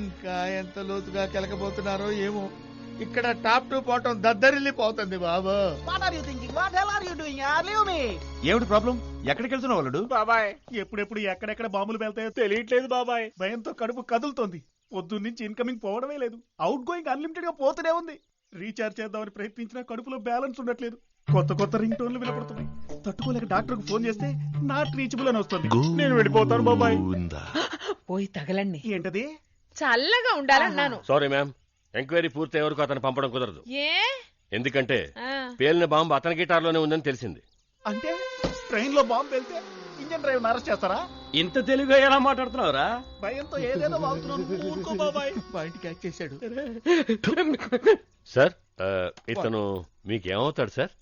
ఇంకా ఎంత లోతుగా కెలకబోతున్నారో ఏమో. ఇక్కడ టాప్ టు బాటం దద్దరిల్లిపోతుంది బాబు. ఏమిటి ప్రాబ్లం? ఎక్కడికి వెళ్తున్నావు వాళ్ళు? బాబాయ్ ఎప్పుడెప్పుడు ఎక్కడెక్కడ బాంబులు వెళ్తాయో తెలియట్లేదు బాబాయ్. భయంతో కడుపు కదులుతోంది. పొద్దున్నుంచి ఇన్కమింగ్ పోవడమే లేదు, అవుట్ గోయింగ్ అన్లిమిటెడ్ గా పోతూనే ఉంది. రీఛార్జ్ చేద్దామని ప్రయత్నించినా కడుపులో బ్యాలెన్స్ ఉండట్లేదు. కొత్త కొత్త రింగ్ టోన్లు వినపడుతున్నాయి. తట్టుకోలేక డాక్టర్ కు ఫోన్ చేస్తే నాట్ రీచబుల్ అని వస్తుంది. నేను వెళ్ళిపోతాను బాబాయ్. పోయి తగలండి. ఏంటది? చల్లగా ఉండాలన్నాను. సారీ మ్యామ్, ఎంక్వైరీ పూర్తయ్యే వరకు అతను పంపడం కుదరదు. ఏ? ఎందుకంటే పేలిన బాంబు అతని గిటార్లోనే ఉందని తెలిసింది. అంటే ట్రైన్ లో బాంబు వెళ్తే ఇంజన్ డ్రైవర్ అరెస్ట్ చేస్తారా? ఇంత తెలుగుగా ఎలా మాట్లాడుతున్నావురా? భయంతో ఏదేదో వాగుతున్నాను. ఊరుకో బాబాయ్. బయటికి యాక్ట్ చేశాడు. సార్ ఇతను మీకేమవుతాడు సార్?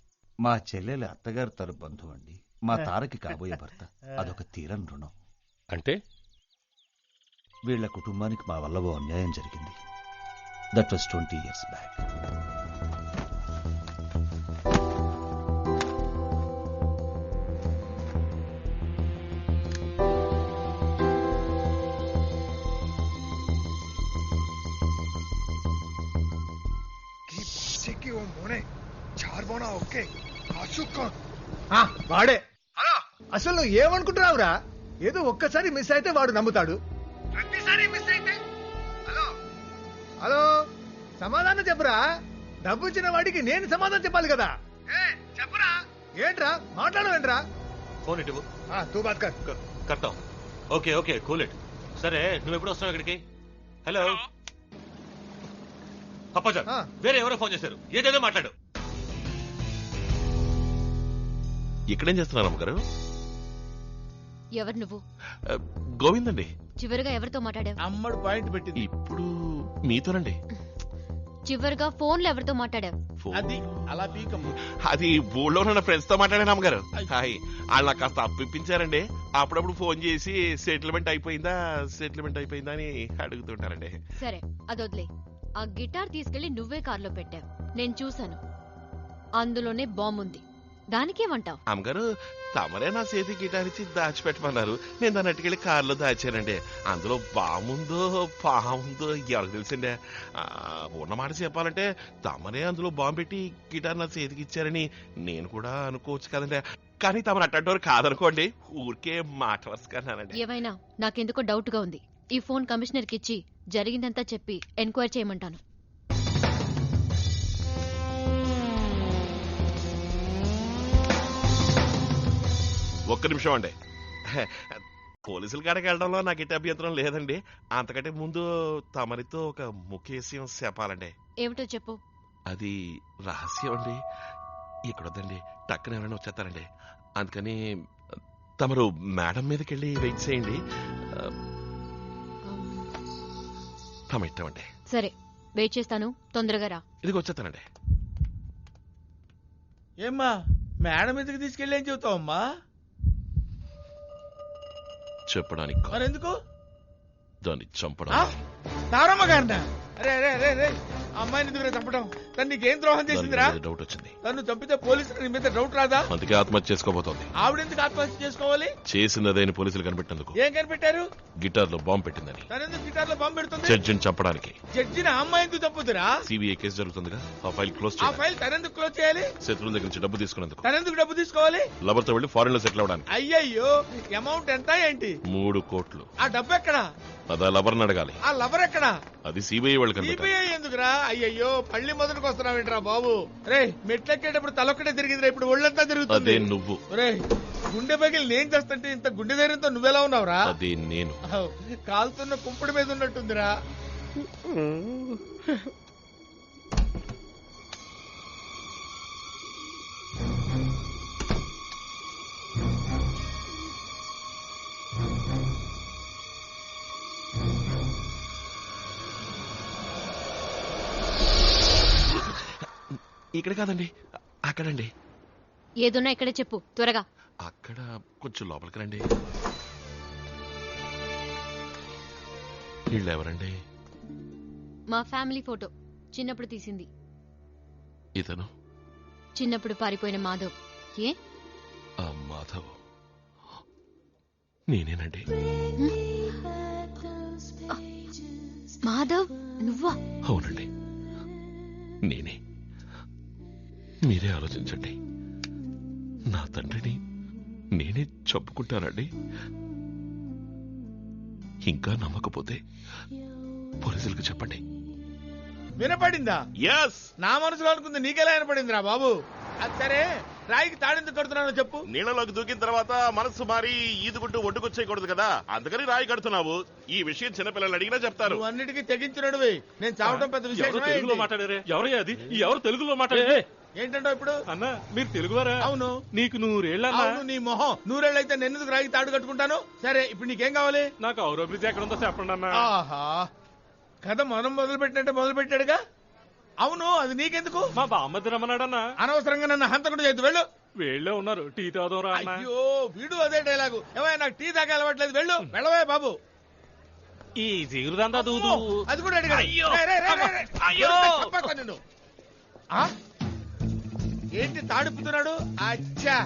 మా చెల్లెలి అత్తగారు తరపు బంధువు అండి. మా తారకి కాబోయే భర్త. అదొక తీరని రుణం. అంటే వీళ్ల కుటుంబానికి మా వల్ల ఓ అన్యాయం జరిగింది. That was 20 years back. వాడే. హలో, అసలు నువ్వు ఏమనుకుంటున్నావురా? ఏదో ఒక్కసారి మిస్ అయితే వాడు నమ్ముతాడు. ప్రతిసారి మిస్ అయితే హలో హలో సమాధానం చెప్పరా? డబ్బు ఇచ్చిన వాడికి నేను సమాధానం చెప్పాలి కదా. చెప్పరా? ఏంట్రా మాట్లాడవేంట్రా? ఫోన్ ఇటు తూ బాత్ కర్. కర్తాం. Okay okay cool it. సరే నువ్వు ఎప్పుడు వస్తావు ఇక్కడికి? హలో అప్పాజా, వేరే ఎవరో ఫోన్ చేశారు. ఏదేదో మాట్లాడు. ఇక్కడేం చేస్తున్నారు అమ్మగారు? ఎవరు నువ్వు? గోవింద్ అండి. చివరిగా ఎవరితో మాట్లాడావు? అమ్మడు పాయింట్ పెట్టింది. ఇప్పుడు మీతోనండి. చివరిగా ఫోన్లో ఎవరితో మాట్లాడావు? అది అలా పీకమ్మ. అది ఊళ్ళో ఉన్న ఫ్రెండ్స్ తో మాట్లాడాను అమ్మగారు. హాయ్, వాళ్ళు నాకు కాస్త అప్పిప్పించారండి. అప్పుడప్పుడు ఫోన్ చేసి సెటిల్మెంట్ అయిపోయిందా అని అడుగుతుంటారండి. సరే అదొద్లే. ఆ గిటార్ తీసుకెళ్లి నువ్వే కార్లో పెట్టావు, నేను చూశాను. అందులోనే బాంబు ఉంది. దానికేమంటావు? అమ్మగారు, తమరే నా చేతి గిటార్ ఇచ్చి దాచిపెట్టమన్నారు. నేను దాన్ని అట్టుకెళ్ళి కారులో దాచానండి. అందులో బాముందో పాముందో ఎవరికి తెలిసిండే. ఉన్నమాట చెప్పాలంటే తమరే అందులో బాంబు పెట్టి గిటార్ నా చేతికి ఇచ్చారని నేను కూడా అనుకోవచ్చు కదండి. కానీ తమరు అట్టంటోరు కాదనుకోండి, ఊరికే మాట వరుసకన్నానండి. ఏమైనా నాకెందుకో డౌట్ గా ఉంది. ఈ ఫోన్ కమిషనర్ కి ఇచ్చి జరిగిందంతా చెప్పి ఎంక్వైరీ చేయమంటాను. ఒక్క నిమిషం అండి. పోలీసుల కాడికి వెళ్ళడంలో నాకు ఎట్టి అభ్యంతరం లేదండి. అంతకంటే ముందు తమరితో ఒక ముఖ్య విషయం చెప్పాలండి. ఏమిటో చెప్పు. అది రహస్యం అండి. ఇక్కడొద్దండి, టక్కున ఎవరైనా వచ్చేస్తారండి. అందుకని తమరు మేడం మీదకి వెళ్ళి వెయిట్ చేయండి. తమ ఇష్టమండి. సరే వెయిట్ చేస్తాను, తొందరగా రా. ఇదిగో వచ్చేస్తానండి. ఏమ్మా మేడం మీదకి తీసుకెళ్ళి ఏం చెబుతావమ్మా? చెప్పడానికి మరెందుకు? దాన్ని చంపడం. తారమ్మ గారినా? అరే అరే అరే అరే, అమ్మాయిని ఎందుకు చంపడం? తను నీకేం ద్రోహం చేసిందిరా? డౌట్ వచ్చింది. తను చంపితే పోలీసులు నీ మీద డౌట్ రాదా? అందుకే ఆత్మహత్య చేసుకోబోతోంది. ఆవిడెందుకు ఆత్మహత్య చేసుకోవాలి? చేసినదైన పోలీసులు కనిపెట్టేందుకు. ఏం కనిపెట్టారు? గిటార్ లో బాంబు పెట్టిందని. తనెందుకు గిటార్ లో బాంబు పెడుతుంది? జడ్జిని చంపడానికి. జడ్జిని అమ్మాయి ఎందుకు చంపుతురా? సిబిఐ కేసు జరుగుతుందిగా, ఆ ఫైల్ క్లోజ్ ఆ చేయాలి. ఫైల్ తనెందుకు క్లోజ్ చేయాలి? శత్రువుల దగ్గర నుంచి డబ్బు తీసుకున్నందుకు. తనెందుకు డబ్బు తీసుకోవాలి? లవర్ తో వెళ్లి ఫారెన్ లో సెటిల్ అవడానికి. అయ్యయ్యో, అమౌంట్ ఎంత ఏంటి? 3 కోట్లు. ఆ డబ్బు ఎక్కడా? అదా లవర్ని అడగాలి. ఆ లవర్ ఎక్కడా? అది సిబిఐ వాళ్ళు కనిపెట్టాలి. సిబిఐ ఎందుకురా? అయ్యయ్యో, పళ్ళి మొదలుకు వస్తున్నావేంట్రా బాబు? రే, మెట్లెక్కేటప్పుడు తలొక్కటే తిరిగిందిరా, ఇప్పుడు ఒళ్ళంతా తిరుగుతుంది. అదే నువ్వు. రే, గుండె పగిలి నేను చేస్తుంటే ఇంత గుండె ధైర్యంతో నువ్వెలా ఉన్నావురా? అదే నేను. కాలుతున్న కుంపుడి మీద ఉన్నట్టుందిరా. ఇక్కడ కాదండి, అక్కడండి. ఏదున్నా ఇక్కడే చెప్పు త్వరగా. అక్కడ కొంచెం లోపలికి రండి. వీళ్ళెవరండి? మా ఫ్యామిలీ ఫోటో, చిన్నప్పుడు తీసింది. ఇతను చిన్నప్పుడు పారిపోయిన మాధవ్. ఏ ఆ మాధవ్ నేనేనండి. మాధవ్ నువ్వా? అవునండి, నేనే. మీరే ఆలోచించండి. నా తండ్రిని నేనే చంపుకుంటానండి. ఇంకా నమ్మకపోతే పోలీసులకు చెప్పండి. వినపడిందా? ఎస్. నా మనసులో అనుకుంది నీకెలా వినపడిందిరా బాబు? అది సరే, రాయికి తాడెందుకు కడుతున్నానో చెప్పు. నీళ్ళలోకి దూకిన తర్వాత మనసు మారి ఈదుకుంటూ ఒడ్డుకొచ్చేయకూడదు కదా, అందుకని రాయి కడుతున్నావు. ఈ విషయం చిన్నపిల్లలు అడిగినా చెప్తారు. నువ్వు అన్నిటికీ తెగించినడువి. నేను చావటం పెద్ద విశేషమే తెలుగులో ఏంటి? మాట్లాడారే? ఎవరయ్యా అది? ఎవరు తెలుగులో మాట్లాడే? ఏంటంటో ఇప్పుడు? అన్న మీరు తెలుగువారా? అవును. నీకు 100 ఏళ్ళ అవును, నీ మొహం 100 ఏళ్ళైతే నేను ఎందుకు రాయికి తాడు కట్టుకుంటాను? సరే, ఇప్పుడు నీకేం కావాలి? నాకు ఔరో బ్రిడ్జ్ ఎక్కడ ఉందో చెప్పండి అన్న. ఆహా, కథ మనం మొదలు పెట్టినట్టే మొదలు పెట్టాడుగా. అవును, అది నీకెందుకు? మా బామ్మది రమ్మన్నాడన్న. అనవసరంగా నన్ను హంతకుడు చేద్దు. వెళ్ళు. వేళ్ళే ఉన్నారు, టీ తాగుదాం రా అన్న. అయ్యో, వీడు అదే డైలాగు. ఏమైనా నాకు టీ తాగా అలవాట్లేదు. వెళ్ళు, వెళ్ళవే బాబు. ఈ జీగురుదందా దూదు. అది కూడా అడిగాడు. అయ్యో. రే, రే, రే, రే, రే. అయ్యో. చంపేస్తా నిన్ను. ఆ? ఏంటి తాడుపుతున్నాడు? అచ్చా,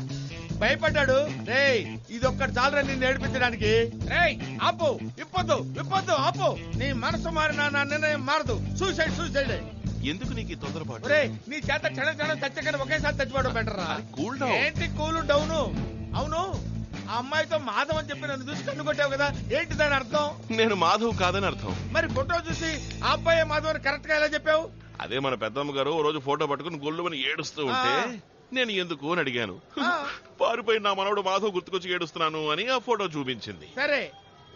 భయపడ్డాడు. రేయ్, ఇదొక్కటి చాలరా నిన్ను ఏడిపించడానికి. రేయ్, ఆపు, విప్పొద్దు, విప్పొద్దు, ఆపు. నీ మనసు మారినా నా నిర్ణయం మారదు. Suicide, suicide. ఎందుకు నీకు ఈ తొందరపాటు? రేయ్, నీ చేత క్షణ క్షణం చచ్చకని ఒకేసారి చచ్చిపోవడం బెటర్ రా. Cool down. ఏంటి కూలు డౌను? అవును, ఆ అమ్మాయితో మాధవ్ అని చెప్పి నన్ను చూసి కన్ను కొట్టావు కదా, ఏంటి దాని అర్థం? నేను మాధవ్ కాదని అర్థం. మరి ఫోటో చూసి ఆ అబ్బాయి మాధవ్ అని కరెక్ట్ గా ఎలా చెప్పావు? అదే మన పెద్దమ్మ గారు ఓ రోజు ఫోటో పట్టుకుని గొల్లుమని ఏడుస్తూ ఉంటే నేను ఎందుకు అని అడిగాను. పారిపోయి నా మనవడు మాధవ్ గుర్తుకొచ్చి ఏడుస్తున్నాను అని ఆ ఫోటో చూపించింది. సరే,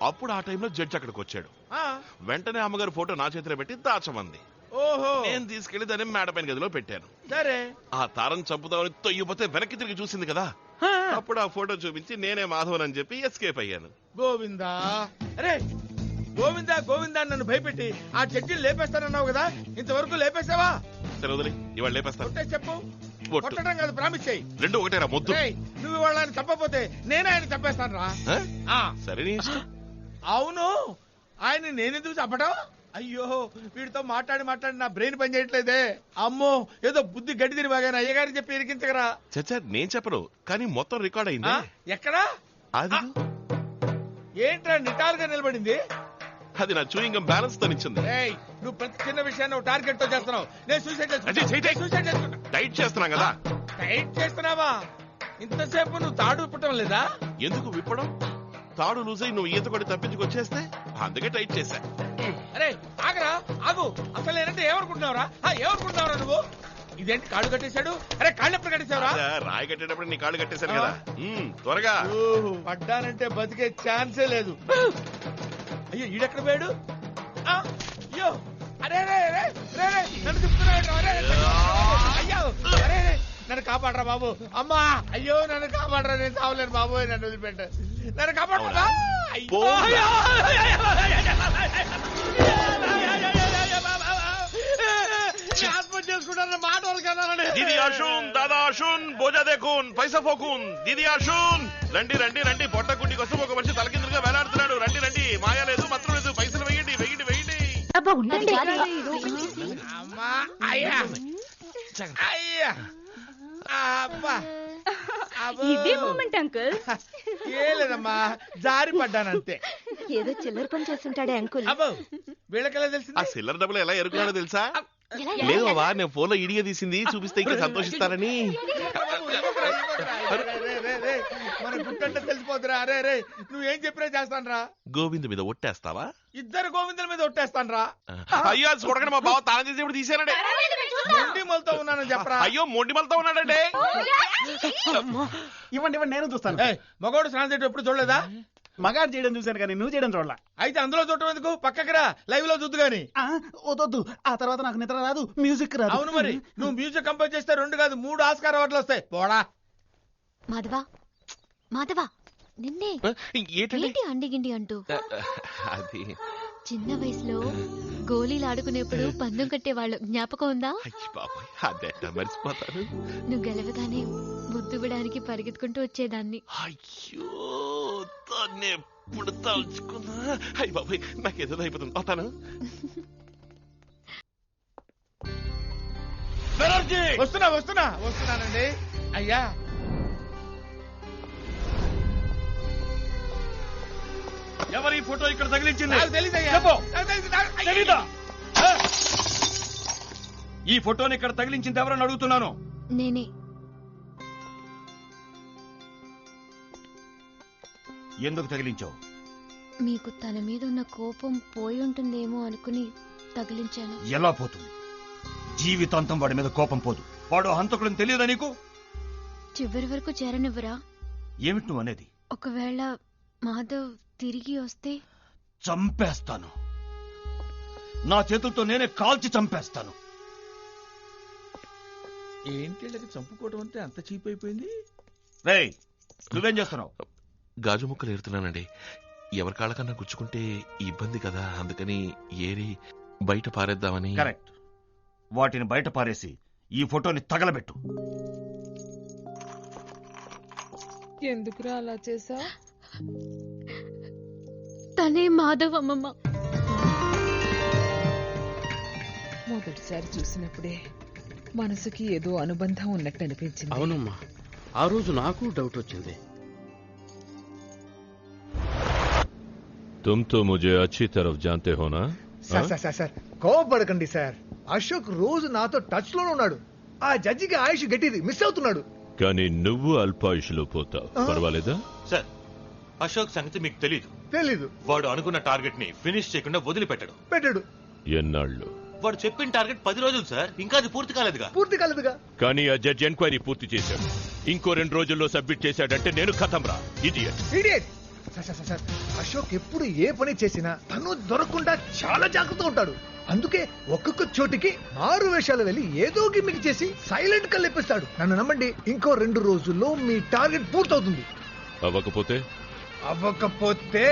అప్పుడు ఆ టైంలో జడ్జి అక్కడికి వచ్చాడు. ఆ, వెంటనే అమ్మగారు ఫోటో నా చేతిలో పెట్టి దాచమంది. ఓహో, నేను తీసుకెళ్లి దాన్ని మేడపైన గదిలో పెట్టాను. సరే. ఆ తారం చంపుదామని తొయ్యిపోతే వెనక్కి తిరిగి చూసింది కదా, అప్పుడు ఆ ఫోటో చూపించి నేనే మాధవన్ అని చెప్పి ఎస్కేప్ అయ్యాను. గోవిందా, అరే గోవిందా గోవిందా అని నన్ను భయపెట్టి ఆ జడ్జిని లేపేస్తానన్నావు కదా, ఇంతవరకు లేపేసావా? సరే వదిలి, ఇవాళ లేపేస్తాను. కొట్టే చెప్పు. ఒట్టు. కొట్టడం కాదు, ప్రామిస్ చెయ్యి. రెండు ఒకటేరా ముద్దు. రేయ్, నువ్వు ఇవాళ ఆయన చంపపోతే నేనే ఆయన చంపేస్తాను రా. ఆ? సరే నీ ఇష్టం. అవును, ఆయన నేనెందుకు చంపడం? అయ్యో, వీడితో మాట్లాడి మాట్లాడి నా బ్రెయిన్ పని చేయట్లేదే. అమ్మో, ఏదో బుద్ధి గడ్డి తిని బాగా అయ్యగారికి చెప్పి ఇరికించగరా. చచ్చా, నేను చెప్పను, కానీ మొత్తం రికార్డ్ అయింది. ఎక్కడా? అది ఏంట్రా నిటారుగా నిలబడింది? అది నా చూయింగం బ్యాలెన్స్ తో నిచ్చింది. ఏయ్, నువ్వు ప్రతి చిన్న విషయాన్ని ఒక టార్గెట్ తో చేస్తున్నావు. నేను సూసైడ్ అజయ్, చెయ్, చెయ్. సూసైడ్ చేసుకుంటా. డైట్ చేస్తున్నాం కదా. టైట్ చేస్తున్నావా? ఇంతసేపు నువ్వు తాడు విప్పటం లేదా? ఎందుకు విప్పడం? తాడు లూజ్ అయి నువ్వు ఈత కొట్టి తప్పించుకొచ్చేస్తే అందుకే టైట్ చేశా. అరే ఆగరా, ఆగు. అసలు నేనంటే ఏమనుకుంటున్నావురా? ఏమనుకుంటున్నావురా నువ్వు? ఇదేంటి కాళ్ళు కట్టేశాడు? అరే కాళ్ళు ఎప్పుడు కట్టేశావురా? అదా, రాయి కట్టేటప్పుడు నీ కాళ్ళు కట్టేశాను కదా. త్వరగా. పడ్డానంటే బతికే ఛాన్సే లేదు. అయ్యో, ఈడెక్కడ పోయాడు? అయ్యో, అరే రే రే రే రే, నన్ను తిప్పుతున్నాడు. అయ్యో, అరే రే, నన్ను కాపాడరా బాబు. అమ్మా, అయ్యో నన్ను కాపాడరా, నేను చావలేను బాబు, నన్ను వదిలిపెట్ట, నన్ను కాపాడరా. ఆత్మహత్య చేసుకుంటారన్న మాట వాళ్ళకన్నానండి. దీది ఆషున్, దాదా ఆషున్, బోజా దేఖున్, పైసా ఫోకున్. దీది ఆషున్, రండి రండి రండి, పొట్ట గుడ్డి కోసం ఒక మనిషి తలకిందులుగా వేలాడుతున్నాడు. రండి రండి, మాయా లేదు, మాత్రం లేదు, పైసలు వేయండి వేయండి వేయండి. అమ్మా, అయ్యా అయ్యా, అబ్బా, ఇదే మూమెంట్ అంకుల్. ఏ లేదమ్మా, జారి పడ్డానంతే. ఏదో చిల్లర పని చేస్తుంటాడే అంకుల్. అబ్బో, వీళ్ళకెలా ఆ తెలిసింది? సిల్లర్ డబ్బులు ఎలా ఎరుకున్నాడో తెలుసా? లేదు బాబా, నేను ఫోన్ లో ఇడిగా తీసింది చూపిస్తే ఇంకా సంతోషిస్తారని. మన గుట్టంటే తెలిసిపోతురా. అరే రే, నువ్వేం చెప్పినా చేస్తాను రా. గోవింద్ మీద ఒట్టేస్తావా? ఇద్దరు గోవిందుల మీద ఒట్టేస్తాను రా. అయ్యో, అది చూడకండి, మా బావ తాళం చేసి ఇప్పుడు తీసానండి. మొండి మొలతో ఉన్నానని చెప్పరా. అయ్యో, మొండి మలతో ఉన్నాడండి. ఇవ్వండి ఇవ్వండి, నేను చూస్తాను. మగోడు స్నానం చేయడం ఎప్పుడు చూడలేదా? మగాడు చేయడం చూశాను కానీ నువ్వు చేయడం చూడలా. అయితే అందులో చూడటం ఎందుకు? పక్కకి రా, లైవ్ లో చూద్దు గాని. వద్దొద్దు, ఆ తర్వాత నాకు నిద్ర రాదు, మ్యూజిక్ రాదు. అవును, మరి నువ్వు మ్యూజిక్ కంపోజ్ చేస్తే 2 కాదు 3 ఆస్కార్ అవార్డులు వస్తాయి. పోడా. మాధవా, మాధవా, నిన్నే ఏంటండి? ఏంటి అండిగిండి అంటూ? అది చిన్న వయసులో గోళీలు ఆడుకునేప్పుడు పందెం కట్టేవాళ్ళు జ్ఞాపకం ఉందా? అయ్యి బాబాయ్, అదెట్టా మర్చిపోతాను. నువ్వు గెలవగానే ముద్దుబడానికి పరిగెత్తుకుంటూ వచ్చేదాన్ని. అయ్యో, దాన్ని ఎప్పుడు తలుచుకున్నా అయ్యి బాబాయ్, నాకేదో అయిపోతుంది. అవుతాను. వస్తున్నానండి. అయ్యా, ఎవరి ఫోటో ఇక్కడ తగిలించింది? నాకు తెలీదయ్యా. చెప్పు. నాకు తెలీదు. తెలీదా? ఈ ఫోటోని ఇక్కడ తగిలించింది ఎవరని అడుగుతున్నాను. నేనే. ఎందుకు తగిలించావు? మీకు తన మీద ఉన్న కోపం పోయి ఉంటుందేమో అనుకుని తగిలించాను. ఎలా పోతుంది? జీవితాంతం వాడి మీద కోపం పోదు. వాడు హంతకులని తెలియదా నీకు? చివరి వరకు చేరనివ్వరా? ఏమిటి నువ్వు అనేది? ఒకవేళ మాధవ్ తిరిగి వస్తే చంపేస్తాను. నా చేతులతో నేనే కాల్చి చంపేస్తాను. ఏంటి వీళ్ళకి చంపుకోవడం అంటే అంత చీప్ అయిపోయింది? రేయ్, నువ్వేం చేస్తున్నావు? గాజు ముక్కలు ఏరుతున్నానండి. ఎవరి కాళ్ళకన్నా గుచ్చుకుంటే ఇబ్బంది కదా, అందుకని ఏరి బయట పారేద్దామని. కరెక్ట్. వాటిని బయట పారేసి ఈ ఫోటోని తగలబెట్టు. ఎందుకురా అలా చేసా? తనే మాధవ్ అమ్మమ్మ. మొదటిసారి చూసినప్పుడే మనసుకి ఏదో అనుబంధం ఉన్నట్టు అనిపించింది. అవునమ్మా, ఆ రోజు నాకు డౌట్ వచ్చింది. तुम तो मुझे अच्छी तरफ जानते हो ना? Sir కోపడకండి sir. అశోక్ రోజు నాతో టచ్ లోనే ఉన్నాడు. ఆ జడ్జికి ఆయుష్ గట్టిది, మిస్ అవుతున్నాడు. కానీ నువ్వు అల్పాయుషులో పోతావు. పర్వాలేదా? సార్, అశోక్ సంగతి మీకు తెలీదు. వాడు అనుకున్న టార్గెట్ ని ఫినిష్ చేయకుండా వదిలిపెట్టాడు. ఎన్నాళ్ళు? వాడు చెప్పిన టార్గెట్ 10 రోజులు సార్. ఇంకా అది పూర్తి కాలేదుగా. కానీ ఆ జడ్జి ఎంక్వైరీ పూర్తి చేశాడు. ఇంకో 2 రోజుల్లో సబ్మిట్ చేశాడంటే నేను ఖతం రా. ఇడియట్. సార్ అశోక్ ఎప్పుడు ఏ పని చేసినా తను దొరకకుండా చాలా జాగ్రత్తగా ఉంటాడు. అందుకే ఒక్కొక్క చోటికి 6 వేషాలు వెళ్ళి ఏదో గిమ్మిక్ చేసి సైలెంట్ గా లేపిస్తాడు. నన్ను నమ్మండి, ఇంకో 2 రోజుల్లో మీ టార్గెట్ పూర్తవుతుంది. అవ్వకపోతే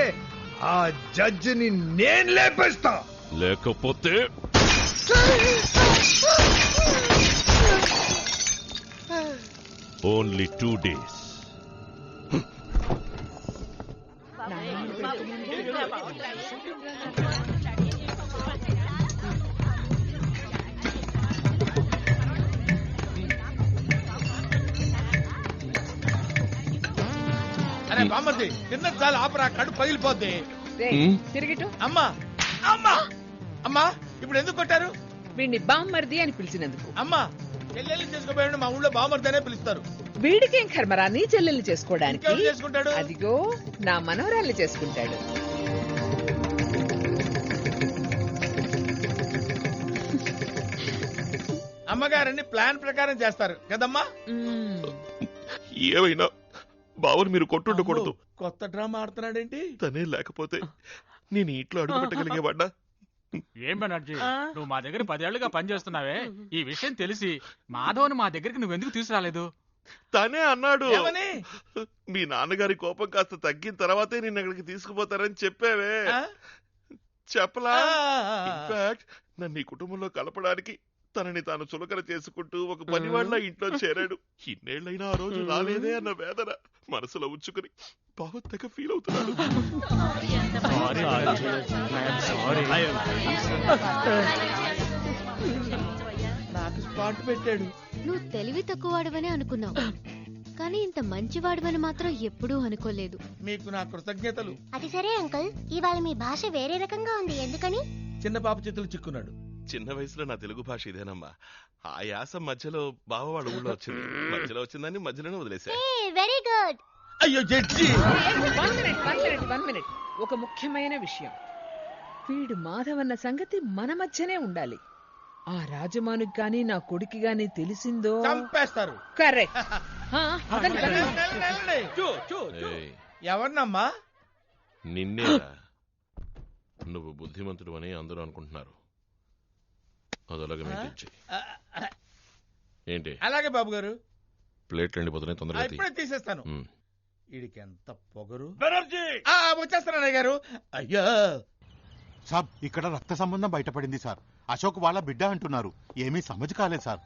ఆ జడ్జిని నేను లేపేస్తా. లేకపోతే ఓన్లీ 2 days. అరే బామ్మర్ది, తిన్న చాలా ఆపరా, కడుపు పగిలిపోద్ది. తిరిగిటు. అమ్మా అమ్మా అమ్మా, ఇప్పుడు ఎందుకు కొట్టారు? వీడిని బామ్మర్ది అని పిలిచినందుకు. అమ్మా, చెల్లెల్ని చేసుకోబోయాడు. మా ఊళ్ళో బామ్మర్ది అనే పిలుస్తారు. వీడికేం కర్మరా నీ చెల్లెల్ని చేసుకోవడానికి? ఇంకెవరు చేసుకుంటాడు? అదిగో నా మనవరాల్ని చేసుకుంటాడు. అమ్మగారని ప్లాన్ ప్రకారం చేస్తారు కదమ్మా. ఏమైనా బావని మీరు కొట్టుండకూడదు. కొత్త డ్రామా ఆడుతున్నాడేంటి? తనే లేకపోతే నేను ఇంట్లో అడుగు పెట్టగలిగేవాడా? ఏం బెనర్జీ, నువ్వు మా దగ్గర 10 ఏళ్లుగా పనిచేస్తున్నావే, ఈ విషయం తెలిసి మాధవ్ని మా దగ్గరికి నువ్వెందుకు తీసుకురాలేదు? తనే అన్నాడు, ఏమని? మీ నాన్నగారి కోపం కాస్త తగ్గిన తర్వాతే నిన్ను అక్కడికి తీసుకుపోతారని చెప్పావే. చెప్పలా? ఇన్ఫాక్ట్ నన్ను ఈ కుటుంబంలో కలపడానికి తనని తాను చులకన చేసుకుంటూ ఒక పనివాళ్ళ ఇంట్లో చేరాడు. ఇన్నేళ్లైనా ఆ రోజు రాలేదే అన్న వేదన మనసులో ఉంచుకుని బాగా ఫీల్ అవుతున్నాడు. నాకు స్పాట్ పెట్టాడు. నువ్వు తెలివి తక్కువవాడవని అనుకున్నావు, కానీ ఇంత మంచివాడవని మాత్రం ఎప్పుడూ అనుకోలేదు. మీకు నా కృతజ్ఞతలు. అది సరే అంకుల్, ఇవాళ మీ భాష వేరే రకంగా ఉంది, ఎందుకని? చిన్న పాప చేతులు చిక్కున్నాడు. చిన్న వయసులో నా తెలుగు భాష ఇదేనమ్మా. ఆ యాస మధ్యలో బావవాడు ఊళ్ళో వచ్చింది. మధ్యలో వచ్చిందని మధ్యలోనే వదిలేసా. Very good. అయ్యో జడ్జి, 1 minute. ఒక ముఖ్యమైన విషయం. వీడు మాధవన్న సంగతి మన మధ్యనే ఉండాలి. ఆ రాజమానుకి గాని నా కొడుకు గాని తెలిసిందో చంపేస్తారు. కరెక్ట్. ఎవరినమ్మా? నిన్నేరా. నువ్వు బుద్ధిమంతుడు అని అందరూ అనుకుంటున్నారు. అదలాగా మెయింటైన్ చెయ్యి. ఏంటి? అలాగే బాబు గారు. ప్లేట్లు ఎండిపోతున్నాయి, తొందరగా తీ. ఇప్పుడే తీసేస్తాను. వీడికి ఎంత పొగరు. బెనర్జీ, వచ్చేస్తాను అన్నయ్య గారు. అయ్యో సాబ్, ఇక్కడ రక్త సంబంధం బయటపడింది సార్. అశోక్ వాళ్ళ బిడ్డ అంటున్నారు. ఏమీ సమజ్ కాలేదు సార్.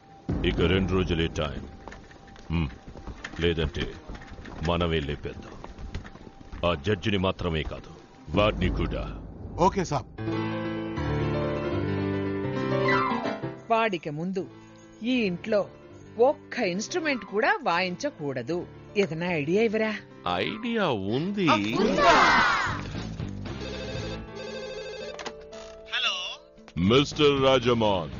ఇక 2 రోజులే టైం. లేదంటే మనమే లేపేద్దాం. ఆ జడ్జిని మాత్రమే కాదు, వాడిని కూడా. ఓకే సాబ్. వాడికి ముందు ఈ ఇంట్లో ఒక్క ఇన్స్ట్రుమెంట్ కూడా వాయించకూడదు. ఏదైనా ఐడియా ఇవ్వరా? ఐడియా ఉంది. మిస్టర్ రాజమాన్,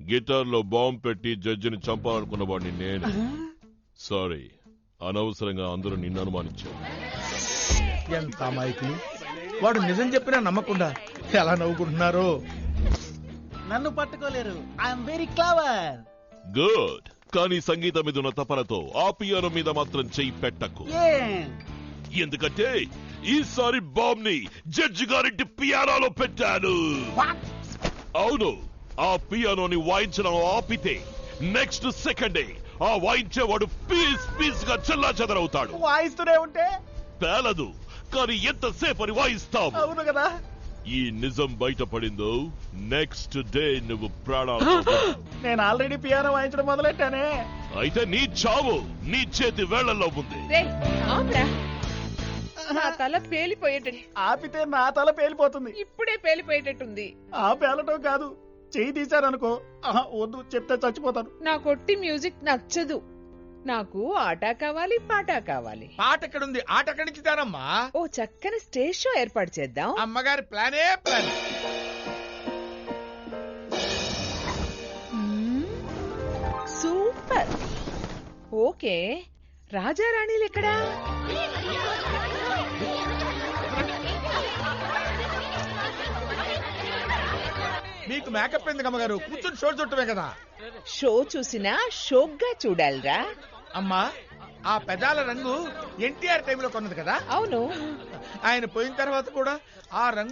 గిటార్ లో బాంబు పెట్టి జడ్జిని చంపాలనుకున్న వాడిని నేను. సారీ, అనవసరంగా అందరూ నిన్ను అనుమానించారు. ఎంత అమాయకులు, వాడు నిజం చెప్పినా నమ్మకుండా ఎలా నవ్వుకుంటున్నారు. నన్ను పట్టుకోలేరు, ఐఎమ్ వెరీ క్లవర్. గుడ్, కానీ సంగీతం మీద ఉన్న తపనతో ఆ పియానో మీద మాత్రం చెయ్యి పెట్టకు. ఎందుకంటే ఈసారి బాంబ్ ని జడ్జి గారింటి పియానోలో పెట్టాను. అవును, ఆ పియానోని వాయించడం ఆపితే నెక్స్ట్ సెకండే ఆ వాయించేవాడు పీస్ పీస్ గా చెల్లా చెదరవుతాడు. వాయిస్తూనే ఉంటే పేలదు, కానీ ఎంతసేపు అని వాయిస్తావు? అవును కదా. ఈ నిజం బయటపడిందో నెక్స్ట్ డే నువ్వు ప్రాణాలు. నేను ఆల్రెడీ పియానో వాయించడం మొదలెట్టానే. అయితే నీ చావు నీ చేతి వేళ్లలో ఉంది. నా తల పేలిపోయేటట్టు. ఆపితే నా తల పేలిపోతుంది. ఇప్పుడే పేలిపోయేటట్టుంది. ఆ పేలటం కాదు, చెయ్యి తీశారనుకో. వద్దు, చెప్తే చచ్చిపోతాను. నా కొట్టి మ్యూజిక్ నచ్చదు. నాకు ఆట కావాలి, పాట కావాలి. పాట ఎక్కడుంది, ఆట ఎక్కడి నుంచి తేనమ్మా? ఓ చక్కని స్టేజ్ షో ఏర్పాటు చేద్దాం. అమ్మగారి ప్లానే ప్లాన్. సూపర్. ఓకే, రాజారాణిలు ఎక్కడా? మీకు మేకప్ ఎందుకు అమ్మగారు? కూర్చొని షో చుట్టమే కదా. షో చూసినా షోక్గా చూడాలిరా. అమ్మా, ఆ పెదాల రంగు ఎన్టీఆర్ టైంలో కొన్నది కదా. అవును, ఆయన పోయిన తర్వాత కూడా ఆ రంగు